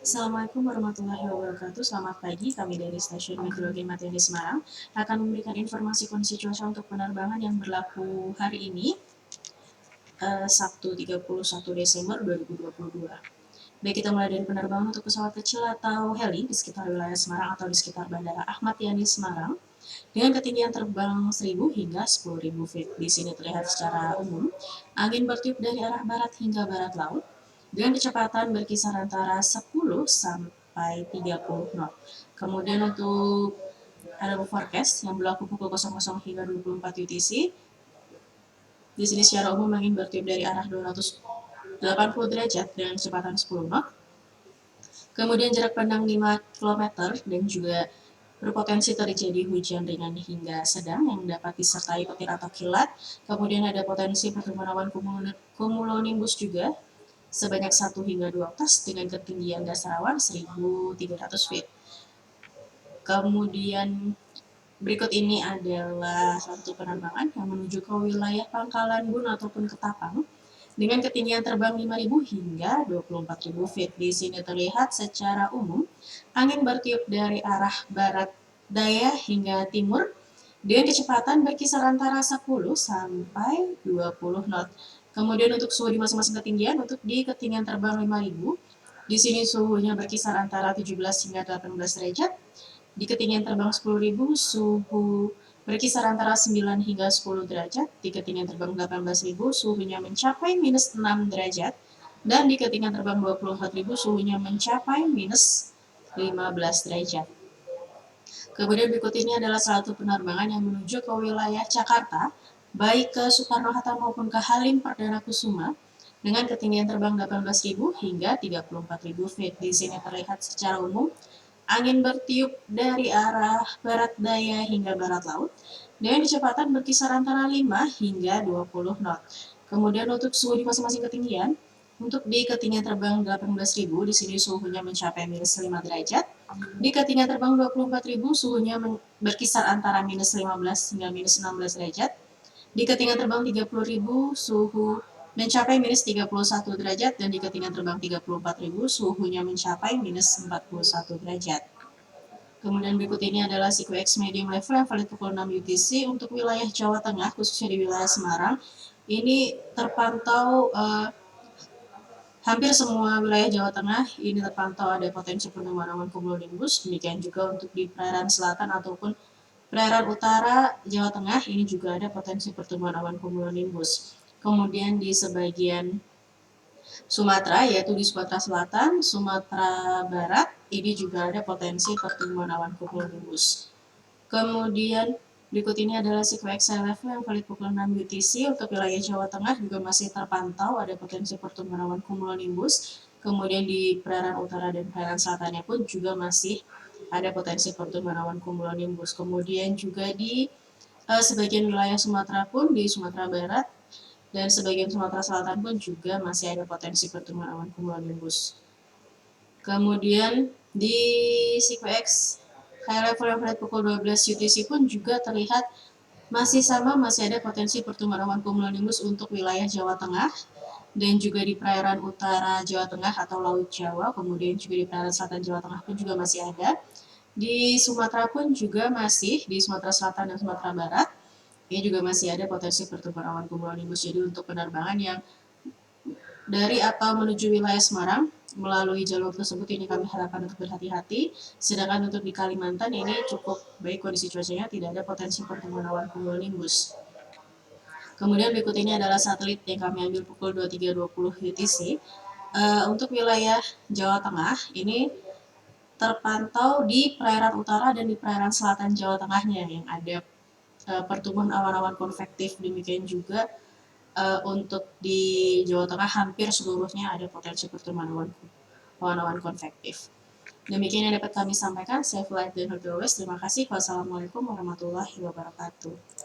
Assalamualaikum warahmatullahi wabarakatuh. Selamat pagi, kami dari Stasiun Meteorologi Matahari Semarang akan memberikan informasi kondisi cuaca untuk penerbangan yang berlaku hari ini, Sabtu 31 Desember 2022. Baik, kita mulai dari penerbangan untuk pesawat kecil atau heli di sekitar wilayah Semarang atau di sekitar Bandara Ahmad Yani Semarang dengan ketinggian terbang 1.000 hingga 10.000 feet. Di sini terlihat secara umum angin bertiup dari arah barat hingga barat laut dengan kecepatan berkisar antara 10 sampai 30 knot. Kemudian untuk ada forecast yang berlaku pukul 00 hingga 24 UTC. Di sini secara umum angin bertiup dari arah 280 derajat dengan kecepatan 10 knot. Kemudian jarak pandang 5 km dan juga berpotensi terjadi hujan ringan hingga sedang yang dapat disertai petir atau kilat. Kemudian ada potensi pertumbuhan awan cumulonimbus juga sebanyak 1 hingga 2 oktas dengan ketinggian dasar awan 1.300 feet. Kemudian berikut ini adalah satu penerbangan yang menuju ke wilayah Pangkalan Bun ataupun Ketapang dengan ketinggian terbang 5.000 hingga 24.000 feet. Di sini terlihat secara umum angin bertiup dari arah barat daya hingga timur dengan kecepatan berkisar antara 10 sampai 20 knot. Kemudian untuk suhu di masing-masing ketinggian, untuk di ketinggian terbang 5.000, di sini suhunya berkisar antara 17 hingga 18 derajat. Di ketinggian terbang 10.000, suhu berkisar antara 9 hingga 10 derajat. Di ketinggian terbang 18.000, suhunya mencapai minus 6 derajat. Dan di ketinggian terbang 24.000, suhunya mencapai minus 15 derajat. Kemudian berikut ini adalah satu penerbangan yang menuju ke wilayah Jakarta, baik ke Soekarno-Hatta maupun ke Halim Perdana Kusuma, dengan ketinggian terbang 18.000 hingga 34.000 feet. Di sini terlihat secara umum angin bertiup dari arah barat daya hingga barat laut dengan kecepatan berkisar antara 5 hingga 20 knot. Kemudian untuk suhu di masing-masing ketinggian, untuk di ketinggian terbang 18.000, di sini suhunya mencapai minus 5 derajat. Di ketinggian terbang 24.000, suhunya berkisar antara minus 15 hingga minus 16 derajat. Di ketinggian terbang 30.000, suhu mencapai minus 31 derajat, dan di ketinggian terbang 34.000, suhunya mencapai minus 41 derajat. Kemudian berikut ini adalah SIQX medium level yang valid pukul 6 UTC untuk wilayah Jawa Tengah, khususnya di wilayah Semarang. Ini terpantau hampir semua wilayah Jawa Tengah ini terpantau ada potensi pertumbuhan awan cumulonimbus. Demikian juga untuk di perairan selatan ataupun perairan utara Jawa Tengah ini juga ada potensi pertumbuhan awan cumulonimbus. Kemudian di sebagian Sumatera, yaitu di Sumatera Selatan, Sumatera Barat, ini juga ada potensi pertumbuhan awan cumulonimbus. Kemudian berikut ini adalah SIQX level yang valid pukul 6 UTC untuk wilayah Jawa Tengah juga masih terpantau ada potensi pertumbuhan awan cumulonimbus. Kemudian di perairan utara dan perairan selatannya pun juga masih ada potensi pertumbuhan awan cumulonimbus. Kemudian juga di sebagian wilayah Sumatera pun, di Sumatera Barat dan sebagian Sumatera Selatan pun juga masih ada potensi pertumbuhan awan cumulonimbus. Kemudian di SIQX high level yang valid pukul 12 UTC pun juga terlihat masih sama, masih ada potensi pertumbuhan awan cumulonimbus untuk wilayah Jawa Tengah dan juga di perairan utara Jawa Tengah atau Laut Jawa, kemudian juga di perairan selatan Jawa Tengah pun juga masih ada. Di Sumatera pun juga masih, di Sumatera Selatan dan Sumatera Barat, ini juga masih ada potensi pertumbuhan awan cumulonimbus. Jadi untuk penerbangan yang dari atau menuju wilayah Semarang melalui jalur tersebut ini kami harapkan untuk berhati-hati. Sedangkan untuk di Kalimantan ini cukup baik kondisi cuacanya, tidak ada potensi pertumbuhan awan cumulonimbus. Kemudian berikut ini adalah satelit yang kami ambil pukul 23.20 UTC. Untuk wilayah Jawa Tengah ini terpantau di perairan utara dan di perairan selatan Jawa Tengahnya yang ada pertumbuhan awan-awan konvektif. Demikian juga untuk di Jawa Tengah hampir seluruhnya ada potensi pertumbuhan awan-awan konvektif. Demikian yang dapat kami sampaikan. Saya Flight dan Terima kasih. Wassalamualaikum warahmatullahi wabarakatuh.